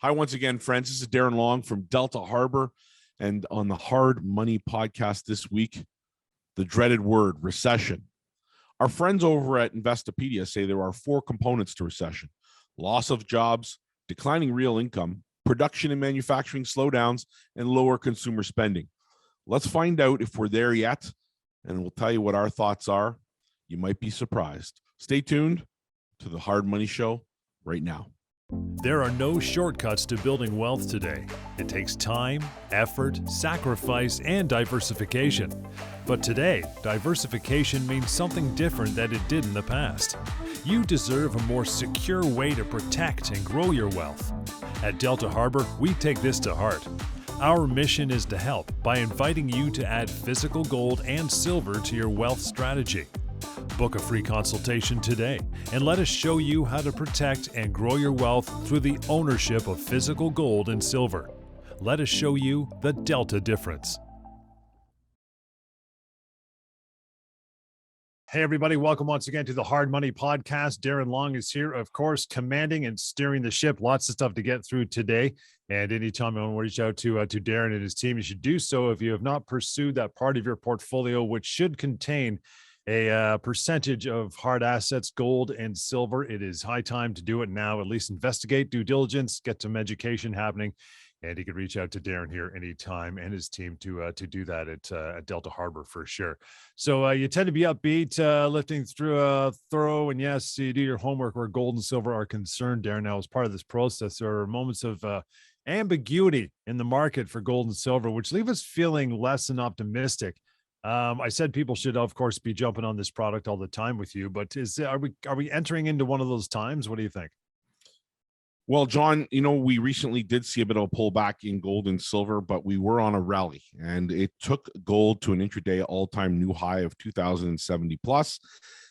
Hi, once again, friends. This is Darren Long from Delta Harbour, and on the Hard Money podcast this week, the dreaded word, recession. Our friends over at Investopedia say there are four components to recession: loss of jobs, declining real income, production and manufacturing slowdowns, and lower consumer spending. Let's find out if we're there yet, and we'll tell you what our thoughts are. You might be surprised. Stay tuned to the Hard Money Show right now. There are no shortcuts to building wealth today. It takes time, effort, sacrifice, and diversification. But today, diversification means something different than it did in the past. You deserve a more secure way to protect and grow your wealth. At Delta Harbour, we take this to heart. Our mission is to help by inviting you to add physical gold and silver to your wealth strategy. Book a free consultation today and let us show you how to protect and grow your wealth through the ownership of physical gold and silver. Let us show you the Delta difference. Hey, everybody. Welcome once again to the Hard Money Podcast. Darren Long is here, of course, commanding and steering the ship. Lots of stuff to get through today. And anytime you want to reach out to Darren and his team, you should do so if you have not pursued that part of your portfolio, which should contain a percentage of hard assets, gold and silver. It is high time to do it now. At least investigate, due diligence, get some education happening. And you can reach out to Darren here anytime and his team to do that at Delta Harbour for sure. So you tend to be upbeat, lifting through a thorough, and yes, you do your homework where gold and silver are concerned, Darren. Now, as part of this process, there are moments of ambiguity in the market for gold and silver, which leave us feeling less than optimistic. I said people should, of course, be jumping on this product all the time with you, but are we entering into one of those times? What do you think? Well, John, we recently did see a bit of a pullback in gold and silver, but we were on a rally, and it took gold to an intraday all-time new high of 2,070 plus,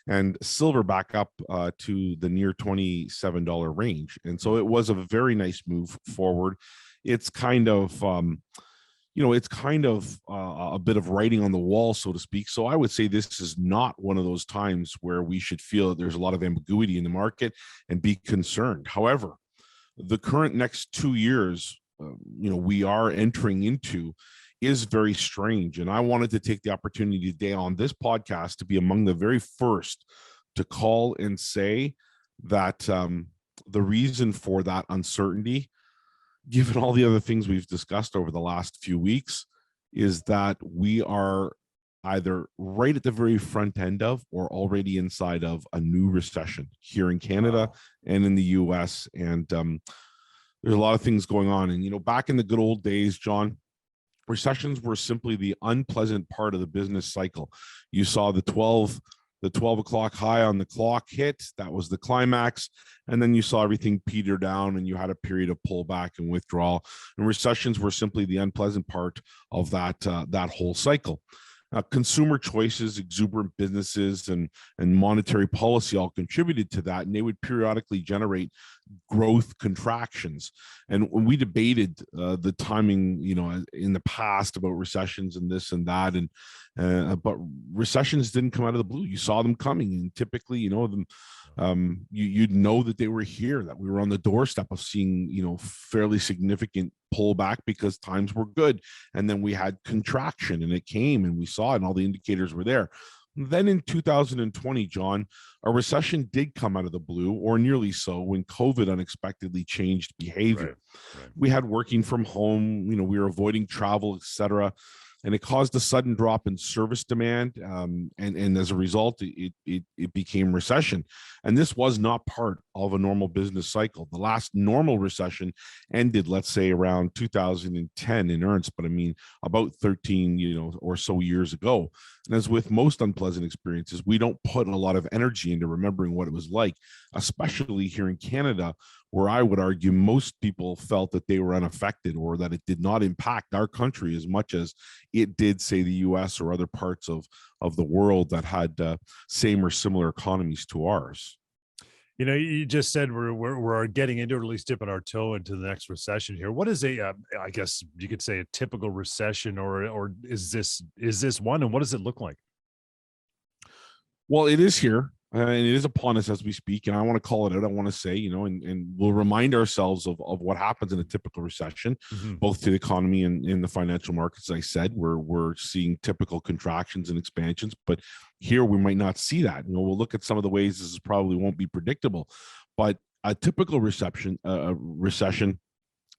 and silver back up to the near $27 range. And so it was a very nice move forward. It's kind of a bit of writing on the wall, so to speak. So I would say this is not one of those times where we should feel that there's a lot of ambiguity in the market and be concerned. However, the current next 2 years, we are entering into is very strange. And I wanted to take the opportunity today on this podcast to be among the very first to call and say that the reason for that uncertainty, given all the other things we've discussed over the last few weeks, is that we are either right at the very front end of or already inside of a new recession here in Canada and in the US. And there's a lot of things going on. And, back in the good old days, John, recessions were simply the unpleasant part of the business cycle. You saw the 12 o'clock high on the clock hit. That was the climax. And then you saw everything peter down and you had a period of pullback and withdrawal. And recessions were simply the unpleasant part of that whole cycle. Consumer choices, exuberant businesses, and monetary policy all contributed to that, and they would periodically generate growth contractions. And when we debated the timing, in the past about recessions and this and that, and but recessions didn't come out of the blue. You saw them coming, and typically, you'd know that they were here, that we were on the doorstep of seeing, fairly significant pullback because times were good. And then we had contraction, and it came, and we saw it, and all the indicators were there. Then in 2020, John, a recession did come out of the blue, or nearly so, when COVID unexpectedly changed behavior. Right. We had working from home, we were avoiding travel, etc. And it caused a sudden drop in service demand, and as a result, it became recession. And this was not part of a normal business cycle. The last normal recession ended, let's say, around 2010 in earnest, but I mean about 13, or so years ago. And as with most unpleasant experiences, we don't put a lot of energy into remembering what it was like, especially here in Canada, where I would argue most people felt that they were unaffected, or that it did not impact our country as much as it did, say, the US or other parts of the world that had same or similar economies to ours. You just said we're getting into, or at least dipping our toe into the next recession here. What is I guess you could say, a typical recession, or is this one, and what does it look like? Well, it is here. And it is upon us as we speak. And I want to call it out. I want to say, and we'll remind ourselves of what happens in a typical recession, both to the economy and in the financial markets. As I said, we're seeing typical contractions and expansions, but here we might not see that. We'll look at some of the ways this probably won't be predictable, but a typical recession,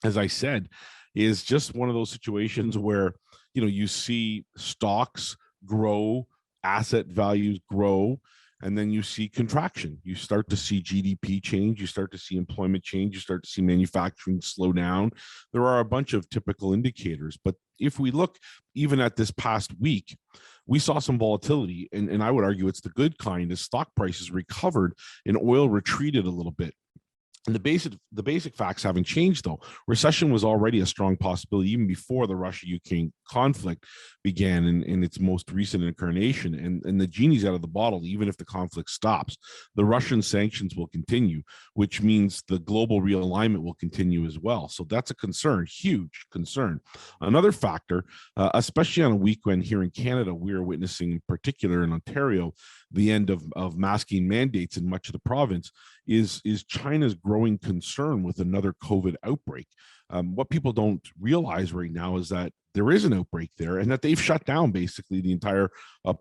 as I said, is just one of those situations where, you see stocks grow, asset values grow, and then you see contraction. You start to see GDP change. You start to see employment change. You start to see manufacturing slow down. There are a bunch of typical indicators. But if we look even at this past week, we saw some volatility. And I would argue it's the good kind as stock prices recovered and oil retreated a little bit. And the basic facts haven't changed, though. Recession was already a strong possibility even before the Russia-Ukraine conflict began in its most recent incarnation. And the genie's out of the bottle, even if the conflict stops. The Russian sanctions will continue, which means the global realignment will continue as well. So that's a concern, huge concern. Another factor, especially on a week when here in Canada, we are witnessing, in particular in Ontario, the end of masking mandates in much of the province, is China's growing concern with another COVID outbreak. What people don't realize right now is that there is an outbreak there and that they've shut down basically the entire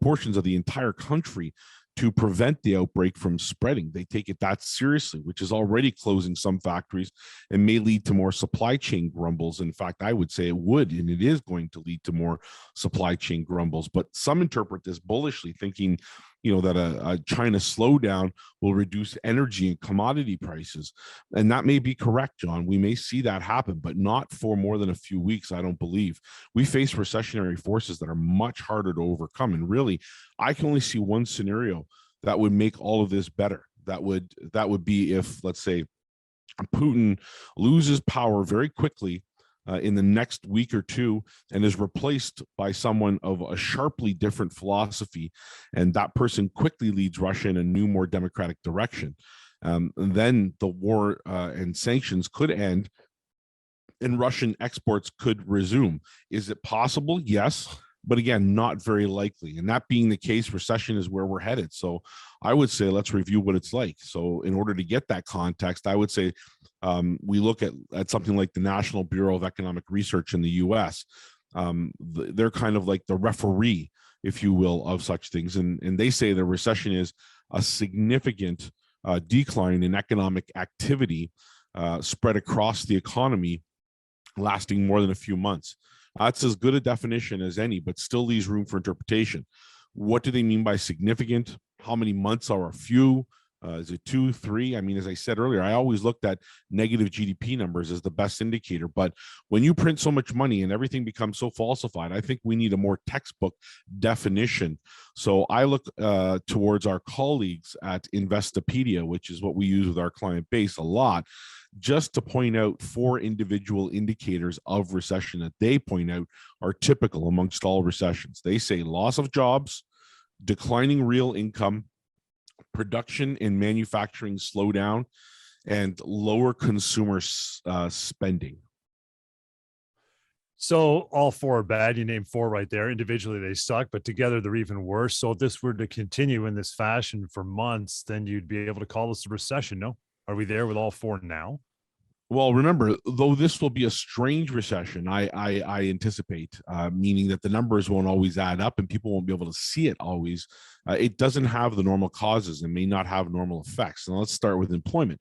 portions of the entire country to prevent the outbreak from spreading. They take it that seriously, which is already closing some factories and may lead to more supply chain grumbles. In fact, I would say it would, and it is going to lead to more supply chain grumbles. But some interpret this bullishly, thinking, that a China slowdown will reduce energy and commodity prices. And that may be correct, John. We may see that happen, but not for more than a few weeks, I don't believe. We face recessionary forces that are much harder to overcome. And really, I can only see one scenario that would make all of this better. That would be if, let's say, Putin loses power very quickly in the next week or two and is replaced by someone of a sharply different philosophy, and that person quickly leads Russia in a new, more democratic direction. And then the war and sanctions could end and Russian exports could resume. Is it possible? Yes. But again, not very likely. And that being the case, recession is where we're headed. So I would say let's review what it's like. So in order to get that context, I would say we look at something like the National Bureau of Economic Research in the U.S. They're kind of like the referee, if you will, of such things. And they say the recession is a significant decline in economic activity spread across the economy lasting more than a few months. That's as good a definition as any, but still leaves room for interpretation. What do they mean by significant? How many months are a few? Is it 2, 3? I mean, as I said earlier, I always looked at negative GDP numbers as the best indicator. But when you print so much money and everything becomes so falsified, I think we need a more textbook definition. So I look towards our colleagues at Investopedia, which is what we use with our client base a lot, just to point out 4 individual indicators of recession that they point out are typical amongst all recessions. They say loss of jobs, declining real income, production and manufacturing slowdown, and lower consumer spending. So all 4 are bad. You named 4 right there. Individually, they suck, but together they're even worse. So if this were to continue in this fashion for months, then you'd be able to call this a recession, no? Are we there with all 4 now? Well, remember, though this will be a strange recession, I anticipate, meaning that the numbers won't always add up and people won't be able to see it always. It doesn't have the normal causes and may not have normal effects. And let's start with employment.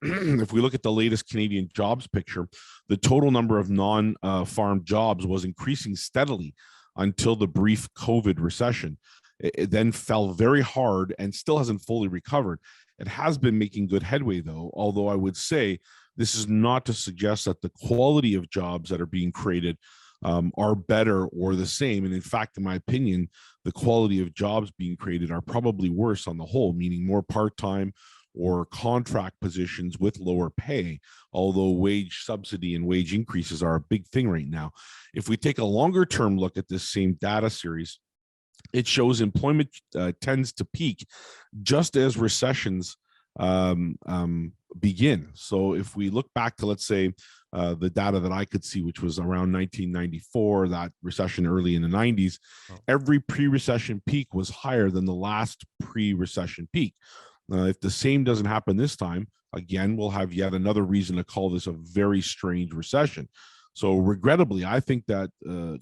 If we look at the latest Canadian jobs picture, the total number of non-farm jobs was increasing steadily until the brief COVID recession. It then fell very hard and still hasn't fully recovered. It has been making good headway, though, although I would say this is not to suggest that the quality of jobs that are being created are better or the same. And in fact, in my opinion, the quality of jobs being created are probably worse on the whole, meaning more part-time or contract positions with lower pay, although wage subsidy and wage increases are a big thing right now. If we take a longer-term look at this same data series, it shows employment tends to peak just as recessions begin. So if we look back to, let's say, the data that I could see, which was around 1994, that recession early in the 90s, every pre-recession peak was higher than the last pre-recession peak. If the same doesn't happen this time, again, we'll have yet another reason to call this a very strange recession. So regrettably, I think that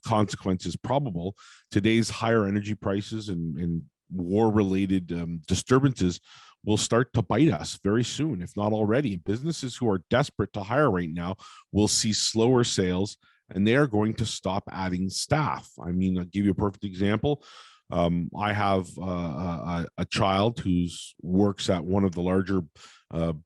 consequence is probable. Today's higher energy prices and war-related disturbances will start to bite us very soon, if not already. Businesses who are desperate to hire right now will see slower sales, and they are going to stop adding staff. I mean, I'll give you a perfect example. I have a child who works at one of the larger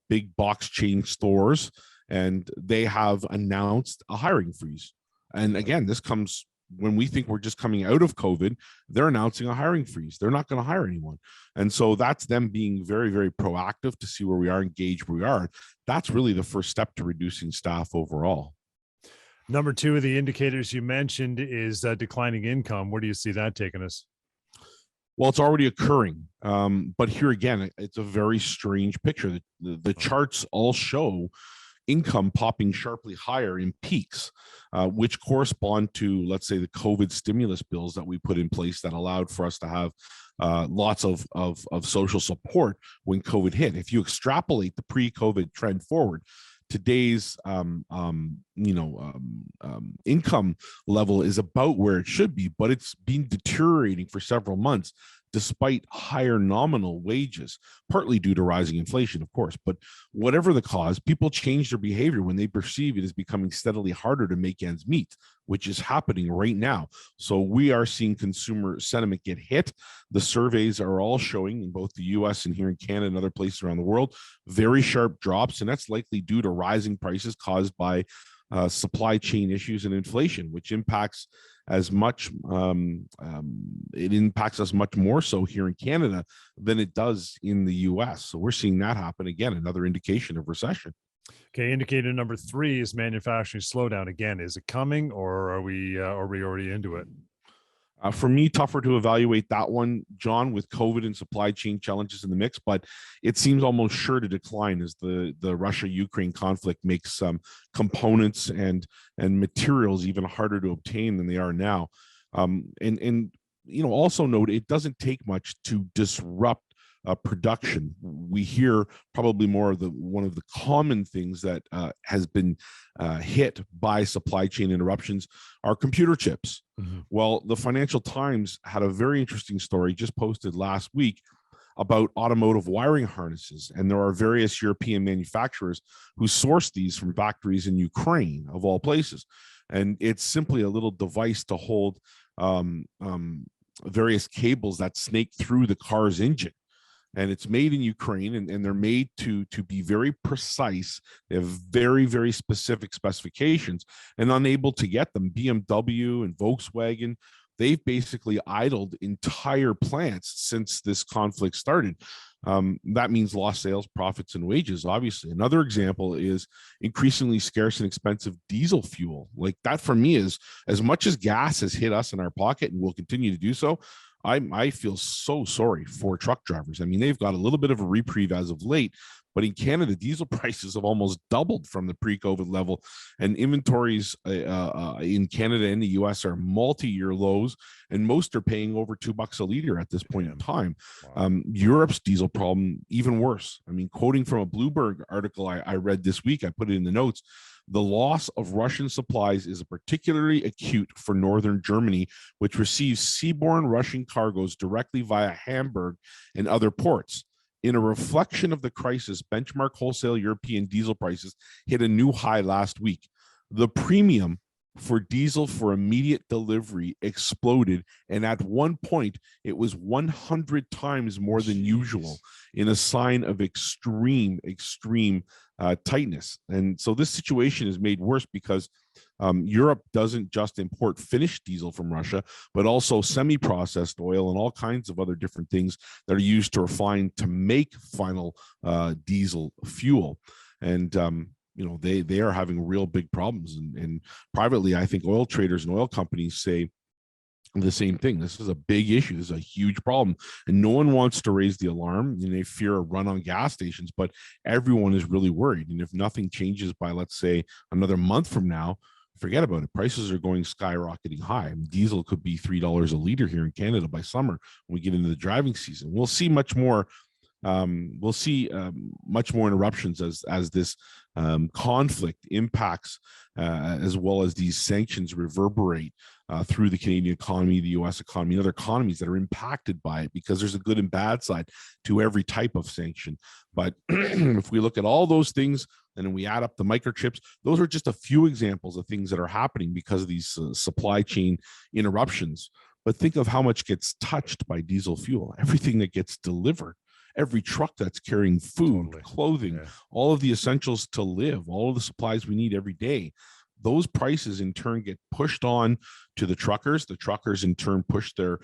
big box chain stores, and they have announced a hiring freeze. And again, this comes when we think we're just coming out of COVID. They're announcing a hiring freeze. They're not going to hire anyone. And so that's them being very, very proactive to see where we are, engaged where we are. That's really the first step to reducing staff overall. Number two of the indicators you mentioned is declining income. Where do you see that taking us? Well, it's already occurring. But here again, it's a very strange picture. The charts all show income popping sharply higher in peaks, which correspond to, let's say, the COVID stimulus bills that we put in place that allowed for us to have lots of social support when COVID hit. If you extrapolate the pre-COVID trend forward, today's income level is about where it should be, but it's been deteriorating for several months despite higher nominal wages, partly due to rising inflation, of course. But whatever the cause, people change their behavior when they perceive it is becoming steadily harder to make ends meet, which is happening right now. So we are seeing consumer sentiment get hit. The surveys are all showing in both the US and here in Canada and other places around the world, very sharp drops. And that's likely due to rising prices caused by supply chain issues and inflation, which impacts as much, it impacts us much more so here in Canada than it does in the US. So we're seeing that happen again, another indication of recession. Okay, indicator number three is manufacturing slowdown. Again, is it coming, or are we already into it? For me, tougher to evaluate that one, John, with COVID and supply chain challenges in the mix, but it seems almost sure to decline as the Russia-Ukraine conflict makes some components and materials even harder to obtain than they are now. Also note, it doesn't take much to disrupt production. We hear probably more of one of the common things that has been hit by supply chain interruptions are computer chips. Mm-hmm. Well, the Financial Times had a very interesting story just posted last week about automotive wiring harnesses, and there are various European manufacturers who source these from factories in Ukraine, of all places. And it's simply a little device to hold various cables that snake through the car's engine. And it's made in Ukraine, and they're made to be very precise. They have very, very specific specifications, and unable to get them. BMW and Volkswagen, they've basically idled entire plants since this conflict started. That means lost sales, profits, and wages, obviously. Another example is increasingly scarce and expensive diesel fuel. Like that, for me, is as much as gas has hit us in our pocket and will continue to do so. I feel so sorry for truck drivers. I mean, they've got a little bit of a reprieve as of late, but in Canada, diesel prices have almost doubled from the pre-COVID level, and inventories in Canada and the US are multi-year lows, and most are paying over $2 a liter at this point in time. Wow. Europe's diesel problem, even worse. I mean, quoting from a Bloomberg article I read this week, I put it in the notes. The loss of Russian supplies is particularly acute for northern Germany, which receives seaborne Russian cargoes directly via Hamburg and other ports. In a reflection of the crisis, benchmark wholesale European diesel prices hit a new high last week. The premium for diesel for immediate delivery exploded, and at one point it was 100 times more than usual, in a sign of extreme tightness. And so this situation is made worse because Europe doesn't just import finished diesel from Russia, but also semi-processed oil and all kinds of other different things that are used to refine to make final diesel fuel. And they are having real big problems. And privately, I think oil traders and oil companies say the same thing. This is a big issue. This is a huge problem, and no one wants to raise the alarm. And they fear a run on gas stations, but everyone is really worried. And if nothing changes by, let's say, another month from now, forget about it. Prices are going skyrocketing high. I mean, diesel could be $3 a liter here in Canada by summer when we get into the driving season. We'll see much more. Much more interruptions as this conflict impacts, as well as these sanctions reverberate through the Canadian economy, the U.S. economy, and other economies that are impacted by it, because there's a good and bad side to every type of sanction. But if we look at all those things and then we add up the microchips, those are just a few examples of things that are happening because of these supply chain interruptions. But think of how much gets touched by diesel fuel, everything that gets delivered, every truck that's carrying food, clothing, all of the essentials to live, all of the supplies we need every day. Those prices in turn get pushed on to the truckers. The truckers in turn push their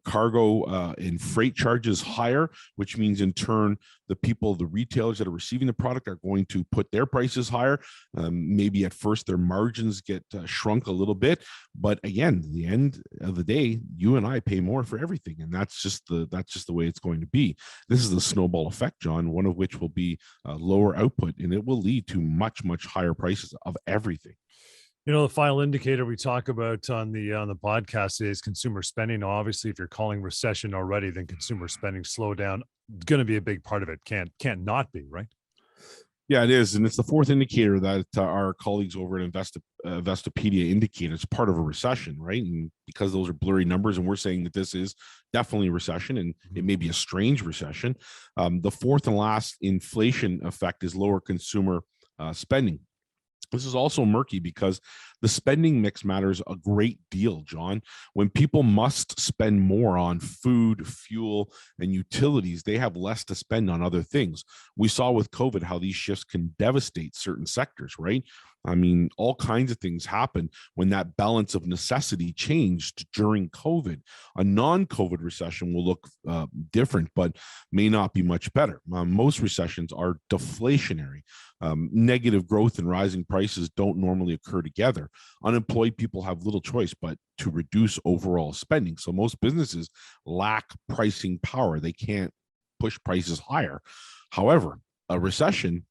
cargo and freight charges higher, which means in turn the people, the retailers that are receiving the product are going to put their prices higher. Maybe at first their margins get shrunk a little bit, but again, at the end of the day, you and I pay more for everything, and that's just the way it's going to be. This is the snowball effect, John, one of which will be lower output, and it will lead to much higher prices of everything. You know, the final indicator we talk about on the podcast is consumer spending. Obviously, if you're calling recession already, then consumer spending slowdown going to be a big part of it. Can't not be, right? Yeah, it is, and it's the fourth indicator that our colleagues over at Investopedia indicate it's part of a recession, right? And because those are blurry numbers, and we're saying that this is definitely a recession, and it may be a strange recession. The fourth and last inflation effect is lower consumer spending. This is also murky because the spending mix matters a great deal, John. When people must spend more on food, fuel, and utilities, they have less to spend on other things. We saw with COVID how these shifts can devastate certain sectors, right? I mean, all kinds of things happen when that balance of necessity changed during COVID. A non-COVID recession will look different, but may not be much better. Most recessions are deflationary. Negative growth and rising prices don't normally occur together. Unemployed people have little choice but to reduce overall spending. So most businesses lack pricing power. They can't push prices higher. However, a recession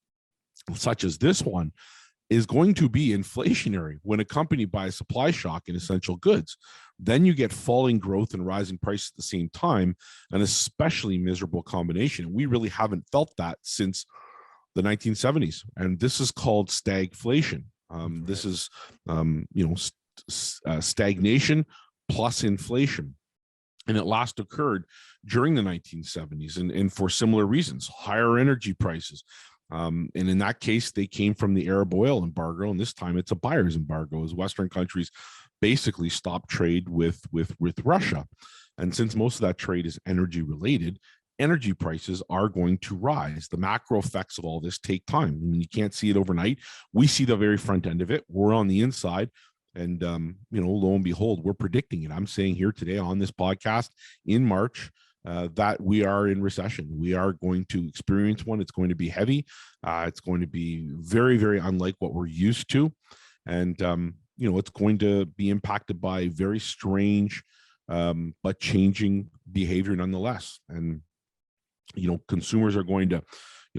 such as this one is going to be inflationary when accompanied by a supply shock in essential goods. Then you get falling growth and rising prices at the same time, an especially miserable combination. We really haven't felt that since the 1970s, and this is called stagflation. This is, stagnation plus inflation. And it last occurred during the 1970s and for similar reasons, higher energy prices. And in that case, they came from the Arab oil embargo, and this time it's a buyer's embargo as Western countries basically stopped trade with Russia. And since most of that trade is energy related, energy prices are going to rise. The macro effects of all this take time. I mean, you can't see it overnight. We see the very front end of it. We're on the inside. And, lo and behold, we're predicting it. I'm saying here today on this podcast in March that we are in recession. We are going to experience one. It's going to be heavy. It's going to be very, very unlike what we're used to. And, it's going to be impacted by very strange but changing behavior nonetheless. And, consumers are going to,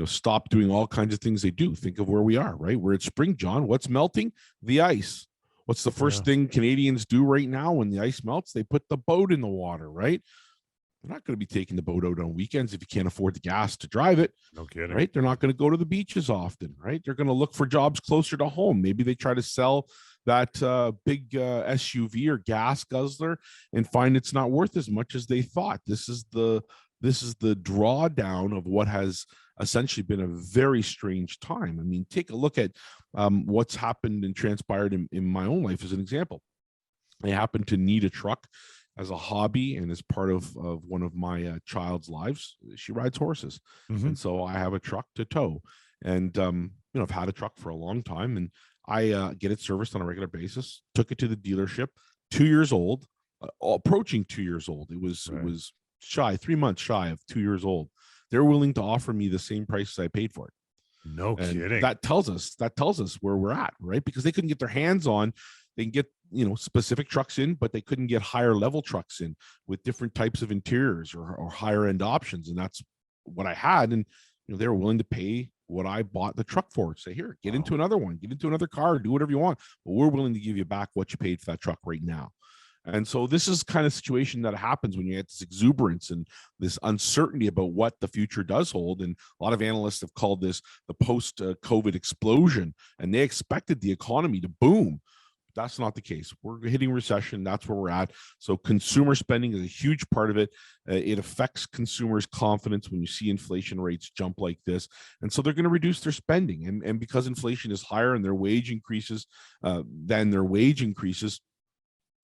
stop doing all kinds of things they do. Think of where we are, right? We're at spring, John. What's melting? The ice. What's the first thing Canadians do right now when the ice melts? They put the boat in the water, right? They're not going to be taking the boat out on weekends if you can't afford the gas to drive it. No kidding. Right? They're not going to go to the beaches often, right? They're going to look for jobs closer to home. Maybe they try to sell that big SUV or gas guzzler and find it's not worth as much as they thought. This is the drawdown of what has essentially been a very strange time. I mean, take a look at what's happened and transpired in my own life as an example. I happen to need a truck as a hobby and as part of one of my child's lives. She rides horses. And so I have a truck to tow. And, I've had a truck for a long time, and I get it serviced on a regular basis, took it to the dealership, 2 years old, approaching 2 years old. It was 3 months shy of 2 years old. They're willing to offer me the same price I paid for it. No kidding. That tells us where we're at, right? Because they couldn't get their hands on they can get, specific trucks in, but they couldn't get higher level trucks in with different types of interiors or higher end options. And that's what I had. And, they were willing to pay what I bought the truck for. Say, here, get into another one, get into another car, do whatever you want. But we're willing to give you back what you paid for that truck right now. And so this is kind of situation that happens when you get this exuberance and this uncertainty about what the future does hold. And a lot of analysts have called this the post-COVID explosion, and they expected the economy to boom. That's not the case. We're hitting recession. That's where we're at. So consumer spending is a huge part of it. It affects consumers' confidence when you see inflation rates jump like this. And so they're going to reduce their spending. And because inflation is higher and their wage increases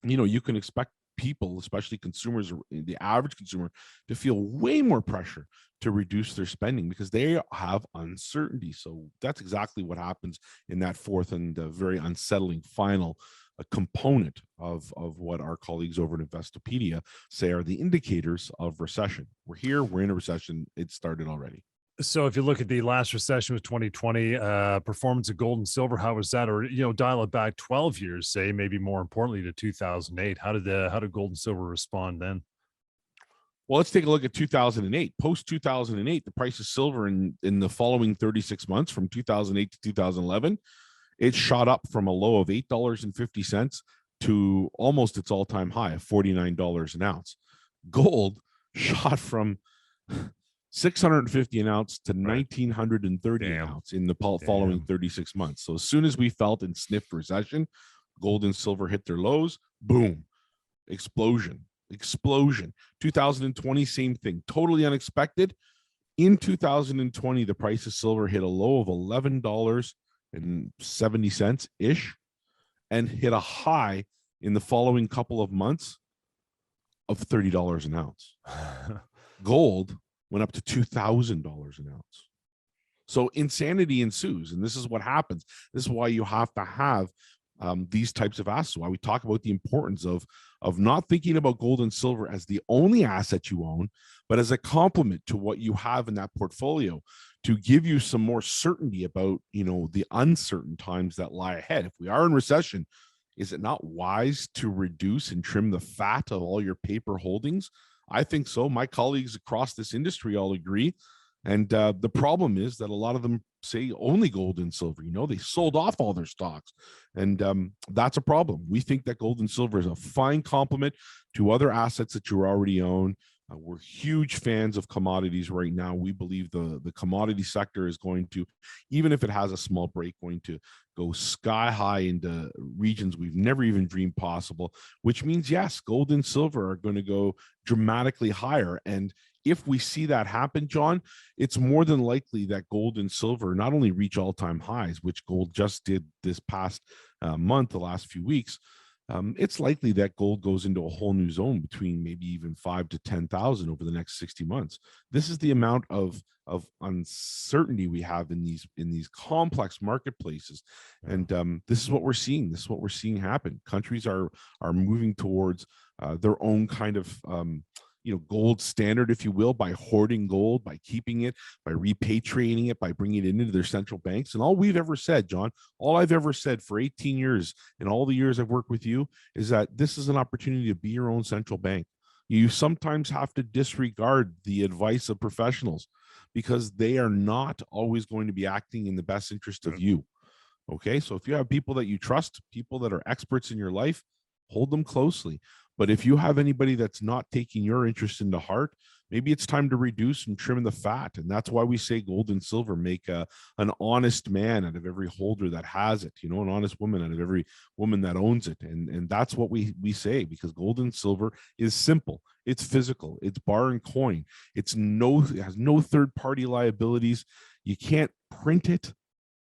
you can expect people, especially consumers, the average consumer, to feel way more pressure to reduce their spending because they have uncertainty. So that's exactly what happens in that fourth and very unsettling final component of what our colleagues over at Investopedia say are the indicators of recession. We're here, we're in a recession. It started already. So if you look at the last recession with 2020, performance of gold and silver, how was that? Or, dial it back 12 years, say, maybe more importantly to 2008. How did gold and silver respond then? Well, let's take a look at 2008. Post 2008, the price of silver in the following 36 months from 2008 to 2011, it shot up from a low of $8.50 to almost its all-time high of $49 an ounce. Gold shot from 650 an ounce to 1930 an ounce in the following 36 months. So as soon as we felt and sniffed recession, gold and silver hit their lows, boom, explosion. 2020, same thing, totally unexpected. In 2020, the price of silver hit a low of $11.70 ish and hit a high in the following couple of months of $30 an ounce. Gold went up to $2,000 an ounce. So insanity ensues, and this is what happens. This is why you have to have these types of assets. Why we talk about the importance of not thinking about gold and silver as the only asset you own, but as a complement to what you have in that portfolio to give you some more certainty about, the uncertain times that lie ahead. If we are in recession, is it not wise to reduce and trim the fat of all your paper holdings? I think so. My colleagues across this industry all agree. And the problem is that a lot of them say only gold and silver. They sold off all their stocks. And that's a problem. We think that gold and silver is a fine complement to other assets that you already own. We're huge fans of commodities right now. We believe the commodity sector is going to, even if it has a small break, going to go sky high into regions we've never even dreamed possible, which means, yes, gold and silver are going to go dramatically higher. And if we see that happen, John, it's more than likely that gold and silver not only reach all-time highs, which gold just did this past month, the last few weeks. It's likely that gold goes into a whole new zone between maybe even 5 to 10,000 over the next 60 months. This is the amount of uncertainty we have in these complex marketplaces, and this is what we're seeing. This is what we're seeing happen. Countries are moving towards their own kind of gold standard, if you will, by hoarding gold, by keeping it, by repatriating it, by bringing it into their central banks. And all we've ever said, John, all I've ever said for 18 years and all the years I've worked with you is that this is an opportunity to be your own central bank. You sometimes have to disregard the advice of professionals because they are not always going to be acting in the best interest of you. Okay, so if you have people that you trust, people that are experts in your life, hold them closely. But if you have anybody that's not taking your interest into heart, maybe it's time to reduce and trim the fat. And that's why we say gold and silver make an honest man out of every holder that has it, an honest woman out of every woman that owns it. And that's what we say, because gold and silver is simple. It's physical. It's bar and coin. It has no third-party liabilities. You can't print it.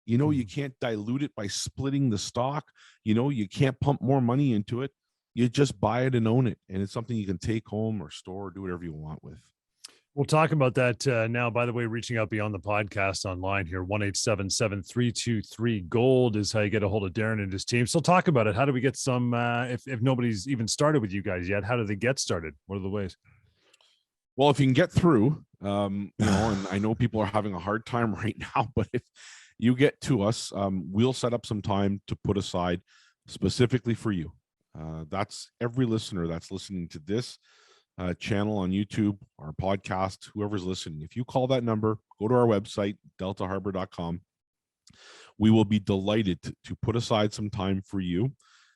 You can't dilute it by splitting the stock. You can't pump more money into it. You just buy it and own it. And it's something you can take home or store or do whatever you want with. We'll talk about that now. By the way, reaching out beyond the podcast online here, 1-877-323-GOLD is how you get a hold of Darren and his team. So talk about it. How do we get some, if nobody's even started with you guys yet, how do they get started? What are the ways? Well, if you can get through, and I know people are having a hard time right now, but if you get to us, we'll set up some time to put aside specifically for you. That's every listener that's listening to this channel on YouTube, our podcast, whoever's listening. If you call that number, go to our website, deltaharbor.com. We will be delighted to put aside some time for you,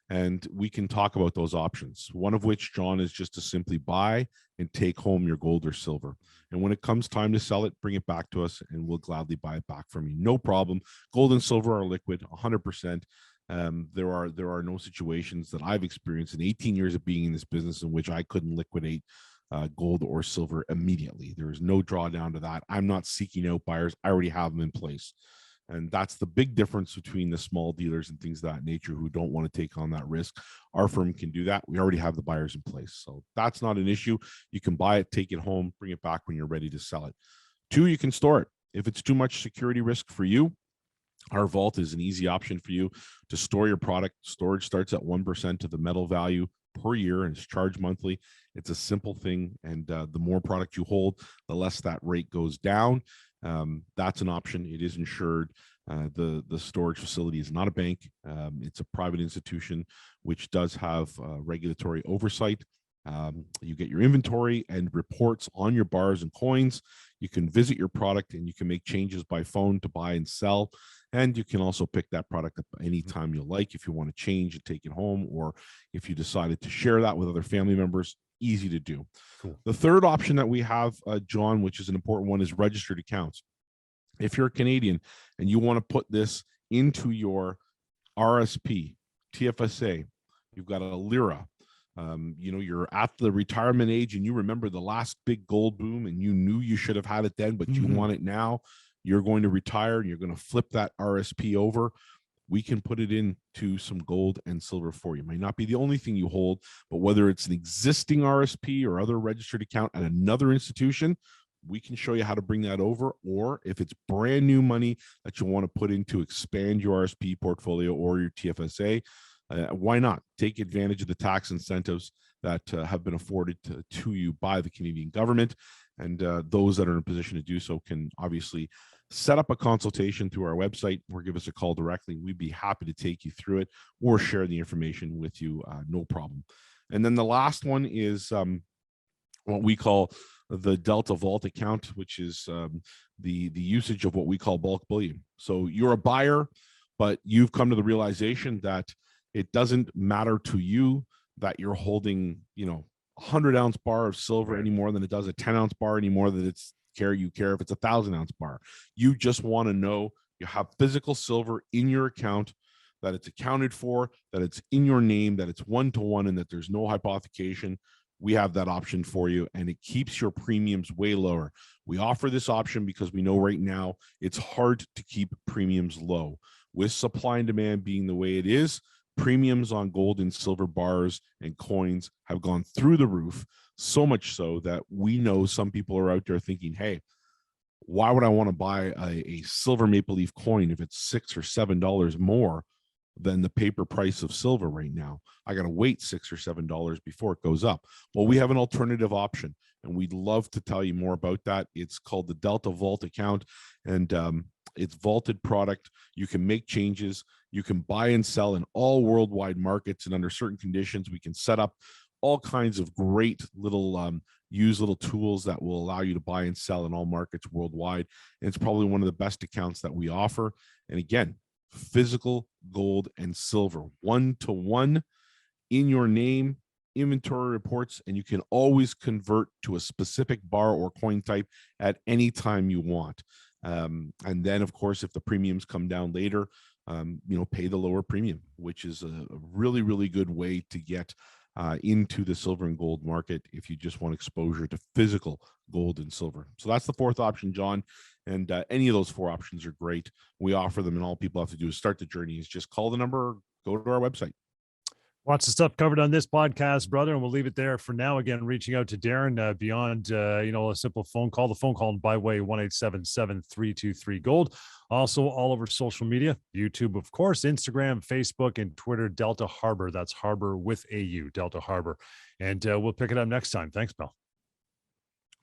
and we can talk about those options. One of which, John, is just to simply buy and take home your gold or silver. And when it comes time to sell it, bring it back to us and we'll gladly buy it back from you. No problem. Gold and silver are liquid, 100%. There are no situations that I've experienced in 18 years of being in this business in which I couldn't liquidate gold or silver immediately. There is no drawdown to that. I'm not seeking out buyers. I already have them in place. And that's the big difference between the small dealers and things of that nature who don't want to take on that risk. Our firm can do that. We already have the buyers in place. So that's not an issue. You can buy it, take it home, bring it back when you're ready to sell it. 2, you can store it. If it's too much security risk for you, our vault is an easy option for you to store your product. Storage starts at 1% of the metal value per year and it's charged monthly. It's a simple thing. And the more product you hold, the less that rate goes down. That's an option. It is insured. The storage facility is not a bank. It's a private institution, which does have regulatory oversight. You get your inventory and reports on your bars and coins. You can visit your product and you can make changes by phone to buy and sell. And you can also pick that product up anytime you like if you want to change and take it home, or if you decided to share that with other family members. Easy to do. Cool. The third option that we have, John, which is an important one, is registered accounts. If you're a Canadian and you want to put this into your RSP, TFSA, you've got a LIRA, you're at the retirement age and you remember the last big gold boom and you knew you should have had it then, but you want it now. You're going to retire and you're going to flip that RSP over. We can put it into some gold and silver for you. It might not be the only thing you hold, but whether it's an existing RSP or other registered account at another institution, we can show you how to bring that over. Or if it's brand new money that you want to put in to expand your RSP portfolio or your TFSA, why not take advantage of the tax incentives that have been afforded to you by the Canadian government? And those that are in a position to do so can obviously set up a consultation through our website or give us a call directly. We'd be happy to take you through it or share the information with you, no problem. And then the last one is what we call the Delta Vault account, which is the usage of what we call bulk bullion. So you're a buyer, but you've come to the realization that it doesn't matter to you that you're holding, 100-ounce bar of silver any more than it does a 10-ounce bar anymore. That you care if it's 1,000-ounce bar. You just want to know you have physical silver in your account, that it's accounted for, that it's in your name, that it's 1-to-1, and that there's no hypothecation. We have that option for you, and it keeps your premiums way lower. We offer this option because we know right now it's hard to keep premiums low. With supply and demand being the way it is, premiums on gold and silver bars and coins have gone through the roof, so much so that we know some people are out there thinking, hey, why would I want to buy a silver maple leaf coin if it's $6 or $7 more than the paper price of silver right now? I got to wait $6 or $7 before it goes up. Well, we have an alternative option, and we'd love to tell you more about that. It's called the Delta Vault account, and it's vaulted product. You can make changes. You can buy and sell in all worldwide markets, and under certain conditions, we can set up all kinds of great little tools that will allow you to buy and sell in all markets worldwide. And it's probably one of the best accounts that we offer. And again, physical gold and silver, 1-to-1 in your name, inventory reports, and you can always convert to a specific bar or coin type at any time you want. And then, of course, if the premiums come down later, pay the lower premium, which is a really, really good way to get into the silver and gold market if you just want exposure to physical gold and silver. So that's the fourth option, John. And any of those 4 options are great. We offer them, and all people have to do is start the journey. Is just call the number, go to our website. Lots of stuff covered on this podcast, brother, and we'll leave it there for now. Again, reaching out to Darren beyond, a simple phone call. The phone call, by way, 1-877-323-GOLD. Also, all over social media, YouTube, of course, Instagram, Facebook, and Twitter, Delta Harbour. That's Harbour with AU, Delta Harbour. And we'll pick it up next time. Thanks, pal.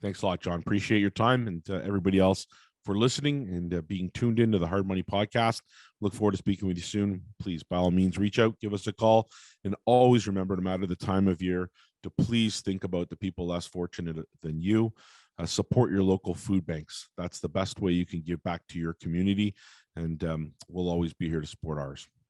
Thanks a lot, John. Appreciate your time, and everybody else. for listening and being tuned into the Hard Money Podcast. Look forward to speaking with you soon. Please, by all means, reach out, give us a call, and always remember, no matter the time of year, to please think about the people less fortunate than you. Support your local food banks. That's the best way you can give back to your community, and we'll always be here to support ours.